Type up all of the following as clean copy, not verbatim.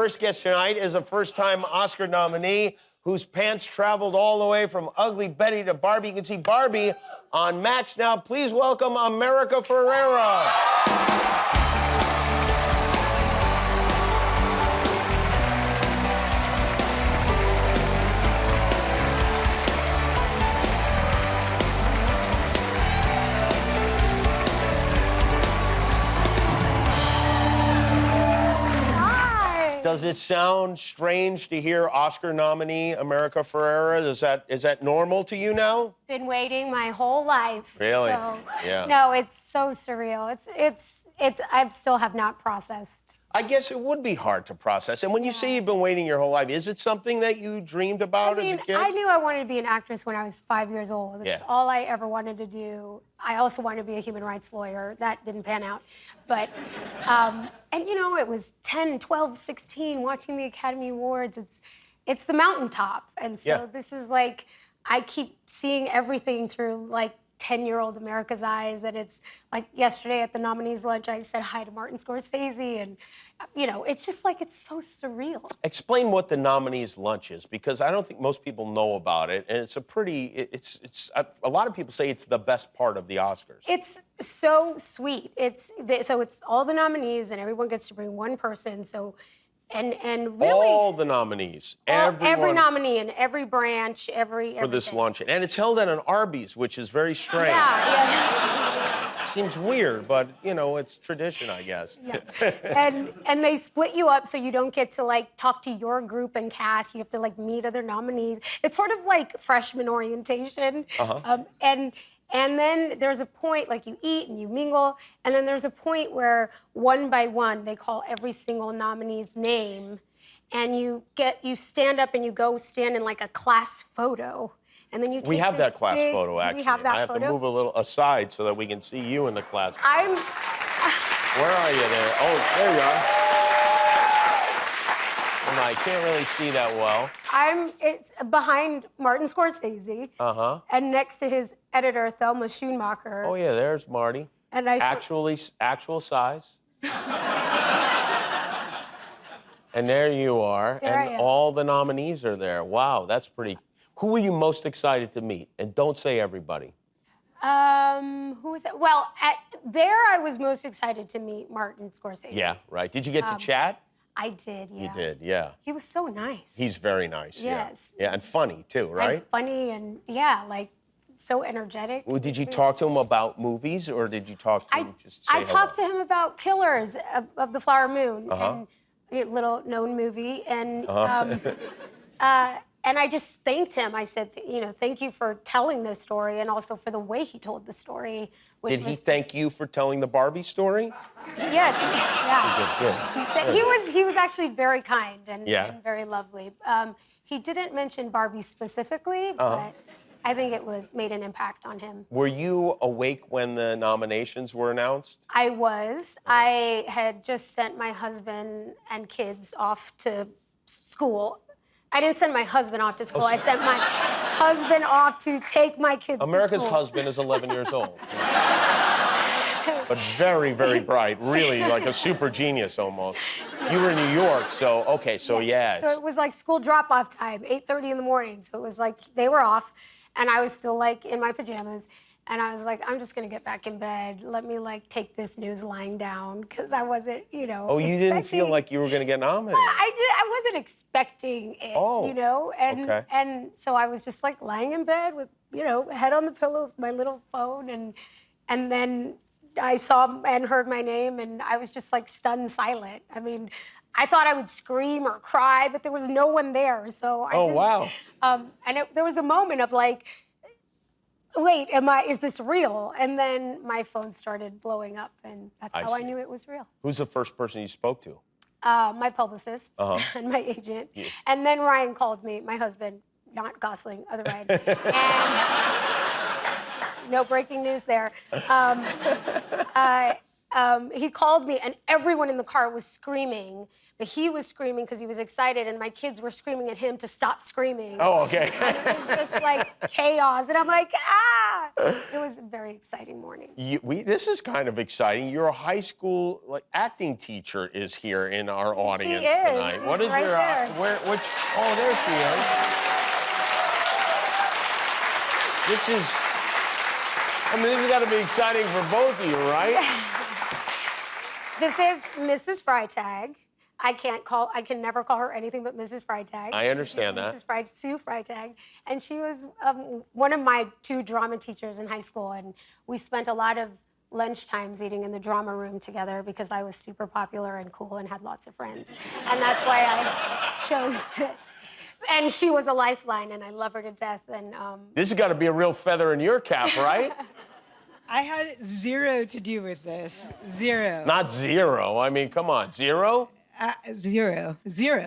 First guest tonight is a first-time Oscar nominee whose pants traveled all the way from Ugly Betty to Barbie. You can see Barbie on Max now. Please welcome America Ferrera. Does it sound strange to hear Oscar nominee America Ferrera? Is that normal to you now? Been waiting my whole life. Really? So, yeah. No, it's so surreal. I still have not processed. I guess it would be hard to process. And when you say you've been waiting your whole life, is it something that you dreamed about as a kid? I knew I wanted to be an actress when I was 5 years old. That's Yeah. all I ever wanted to do. I also wanted to be a human rights lawyer. That didn't pan out. But, and you know, it was 10, 12, 16, watching the Academy Awards. It's the mountaintop. And so this is like, I keep seeing everything through like 10-year-old America's eyes, and it's like yesterday at the nominees lunch, I said hi to Martin Scorsese, and you know, it's just like it's so surreal. Explain what the nominees lunch is, because I don't think most people know about it, and it's a pretty, a lot of people say it's the best part of the Oscars. It's so sweet. So it's all the nominees, and everyone gets to bring one person. So. And really, all the nominees, every nominee in every branch, for this luncheon, and it's held at an Arby's, which is very strange. Yeah. Seems weird, but you know, it's tradition, I guess. Yeah. and they split you up so you don't get to like talk to your group and cast. You have to like meet other nominees. It's sort of like freshman orientation. And then there's a point, like you eat and you mingle, and then there's a point where one by one, they call every single nominee's name, and you stand up and you go stand in like a class photo, and then you take We have that class big, photo, actually. We have that I have photo? to move a little aside so that we can see you in the class. Where are you there? Oh, there you are. I can't really see that well. It's behind Martin Scorsese. And next to his editor, Thelma Schoonmaker. Oh yeah, there's Marty. And actual size. And there you are. And all the nominees are there. Wow, that's pretty. Who were you most excited to meet? And don't say everybody. Who was it? Well, I was most excited to meet Martin Scorsese. Yeah, right. Did you get to chat? I did, yeah. You did, yeah. He was so nice. He's very nice, yes. Yeah, and funny, too, right? And funny and, yeah, like, so energetic. Well, did you talk to him about movies, or did you talk to him just say hello? I talked to him about Killers of the Flower Moon, and a little-known movie, and and I just thanked him. I said, you know, thank you for telling this story, and also for the way he told the story. Did he thank you for telling the Barbie story? Yes, yeah. Good. He said he was actually very kind and very lovely. He didn't mention Barbie specifically, but I think it made an impact on him. Were you awake when the nominations were announced? I was. I had just sent my husband and kids off to school. I didn't send my husband off to school. I sent my husband off to take my kids to school. America's husband is 11 years old. But very, very bright. Really, like a super genius almost. You were in New York, so, okay, so yeah. So it was like school drop-off time, 8:30 in the morning. So it was like they were off, and I was still like in my pajamas. And I was like, I'm just gonna get back in bed. Let me like take this news lying down, because I wasn't, you know. Oh, you didn't feel like you were gonna get nominated? I wasn't expecting it, you know. And so I was just like lying in bed with, you know, head on the pillow with my little phone, and then I saw and heard my name, and I was just like stunned silent. I mean, I thought I would scream or cry, but there was no one there. So wow. And there was a moment of like, wait, is this real? And then my phone started blowing up, and that's how I knew it was real. Who's the first person you spoke to? My publicist and my agent. Yes. And then Ryan called me, my husband, not Gosling, other Ryan. And no breaking news there. He called me, and everyone in the car was screaming, but he was screaming because he was excited, and my kids were screaming at him to stop screaming. Oh, okay. And it was just like chaos, and I'm like, ah! It was a very exciting morning. This is kind of exciting. Your high school acting teacher is here in our audience She is. tonight. She's What is right your there. which? Oh, there she is. This has got to be exciting for both of you, right? This is Mrs. Freitag. I can never call her anything but Mrs. Freitag. I understand that. Sue Freitag. And she was one of my 2 drama teachers in high school. And we spent a lot of lunch times eating in the drama room together because I was super popular and cool and had lots of friends. And that's why I chose to. And she was a lifeline, and I love her to death. And This has got to be a real feather in your cap, right? I had 0 to do with this. 0. Not 0. I mean, come on, 0? 0.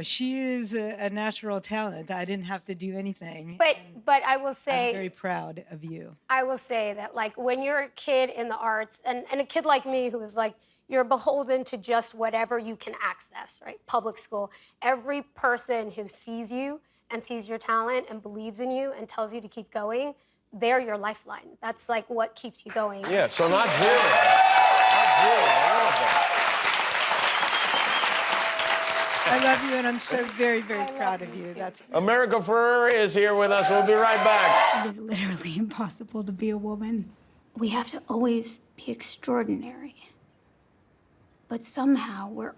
She is a natural talent. I didn't have to do anything. But I will say, I'm very proud of you. I will say that, like, when you're a kid in the arts, and a kid like me who is like, you're beholden to just whatever you can access, right? Public school. Every person who sees you and sees your talent and believes in you and tells you to keep going, they're your lifeline. That's like what keeps you going. Yeah, so not 0. Not 0. I love that. I love you, and I'm so very, very proud of you. That's America Ferrera is here with us. We'll be right back. It is literally impossible to be a woman. We have to always be extraordinary. But somehow we're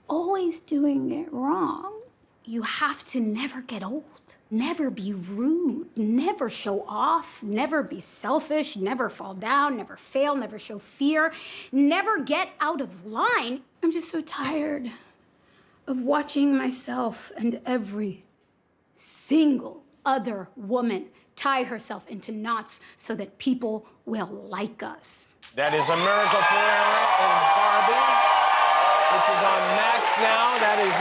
always doing it wrong. You have to never get old, never be rude, never show off, never be selfish, never fall down, never fail, never show fear, never get out of line. I'm just so tired of watching myself and every single other woman tie herself into knots so that people will like us. That is America Ferrera and Barbie, which is on Max now. That is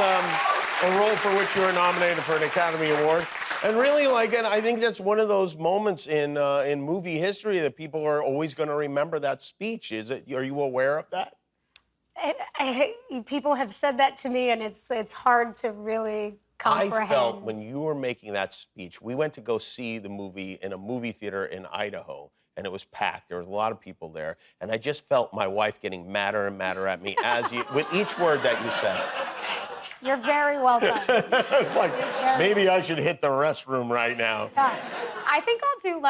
a role for which you were nominated for an Academy Award. And really, and I think that's one of those moments in movie history that people are always going to remember that speech. Are you aware of that? People have said that to me, and it's hard to really comprehend. I felt when you were making that speech, we went to go see the movie in a movie theater in Idaho, and it was packed. There was a lot of people there, and I just felt my wife getting madder and madder at me with each word that you said. You're very well done. It's like, maybe I should hit the restroom right now. I think I'll do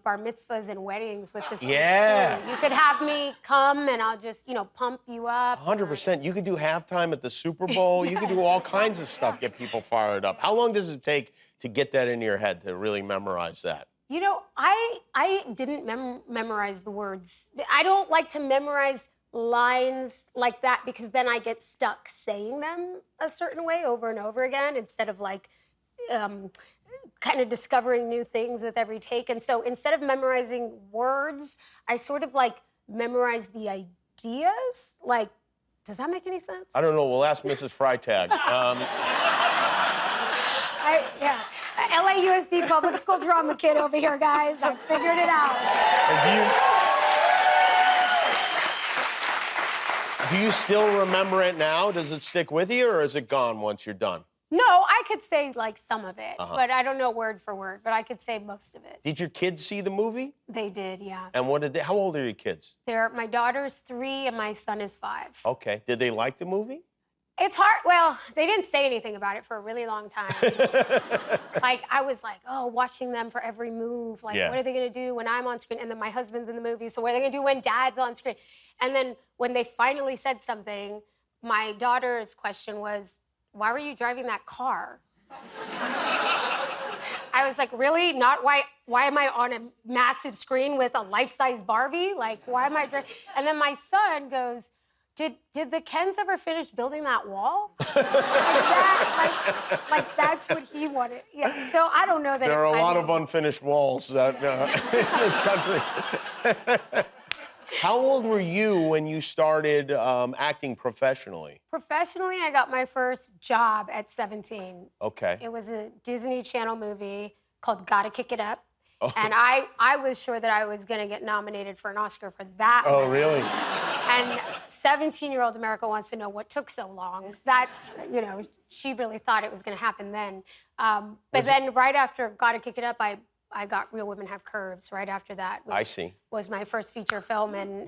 bar mitzvahs and weddings with this. Yeah. Too. You could have me come and I'll just, pump you up. 100%. You could do halftime at the Super Bowl. You could do all kinds of stuff, get people fired up. How long does it take to get that into your head, to really memorize that? I didn't memorize the words. I don't like to memorize lines like that because then I get stuck saying them a certain way over and over again instead of kind of discovering new things with every take. And so instead of memorizing words, I sort of memorize the ideas. Does that make any sense? I don't know. We'll ask Mrs. Freitag. LAUSD public school drama kid over here, guys. I figured it out. Do you still remember it now? Does it stick with you, or is it gone once you're done? No, I could say some of it, but I don't know word for word, but I could say most of it. Did your kids see the movie? They did, yeah. And how old are your kids? My daughter's 3 and my son is 5. Okay. Did they like the movie? It's hard. Well, they didn't say anything about it for a really long time. I was watching them for every move. What are they going to do when I'm on screen? And then my husband's in the movie, so what are they going to do when Dad's on screen? And then when they finally said something, my daughter's question was, why were you driving that car? I was like, really? Not why am I on a massive screen with a life-size Barbie? Why am I driving? And then my son goes, Did the Kens ever finish building that wall? That's what he wanted. Yeah. So I don't know that. There are a lot of unfinished walls in this country. How old were you when you started acting professionally? Professionally, I got my first job at 17. Okay. It was a Disney Channel movie called Gotta Kick It Up. Oh. And I was sure that I was going to get nominated for an Oscar for that. Oh, really? And 17-year-old America wants to know what took so long. That's, she really thought it was going to happen then. But then right after Gotta Kick It Up, I I got Real Women Have Curves right after that. I see. Was my first feature film, and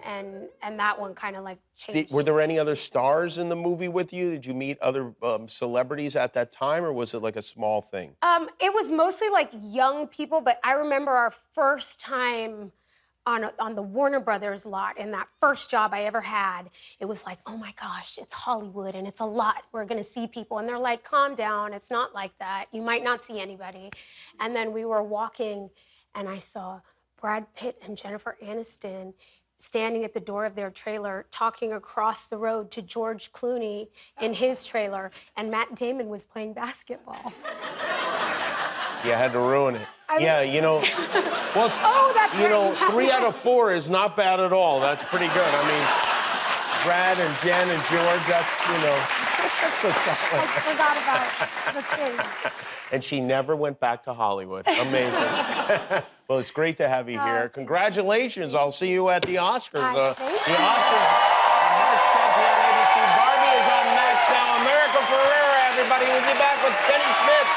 that one kind of like changed. Were there any other stars in the movie with you? Did you meet other celebrities at that time, or was it like a small thing? It was mostly like young people, but I remember our first time on the Warner Brothers lot, in that first job I ever had. It was like, oh my gosh, it's Hollywood and it's a lot. We're gonna see people. And they're like, calm down, it's not like that. You might not see anybody. And then we were walking and I saw Brad Pitt and Jennifer Aniston standing at the door of their trailer talking across the road to George Clooney in his trailer, and Matt Damon was playing basketball. You had to ruin it. Yeah, you know, well, Oh, that's you right. know, 3 out of 4 is not bad at all. That's pretty good. I mean, Brad and Jen and George, that's, you know, that's a I solid. forgot about the thing. And she never went back to Hollywood. Amazing. Well, it's great to have you here. Congratulations. I'll see you at the Oscars. Thank The you. Oscars on March 10th here on ABC. Barbie is on Max now. America Ferrera, everybody. We'll be back with Kenny Smith.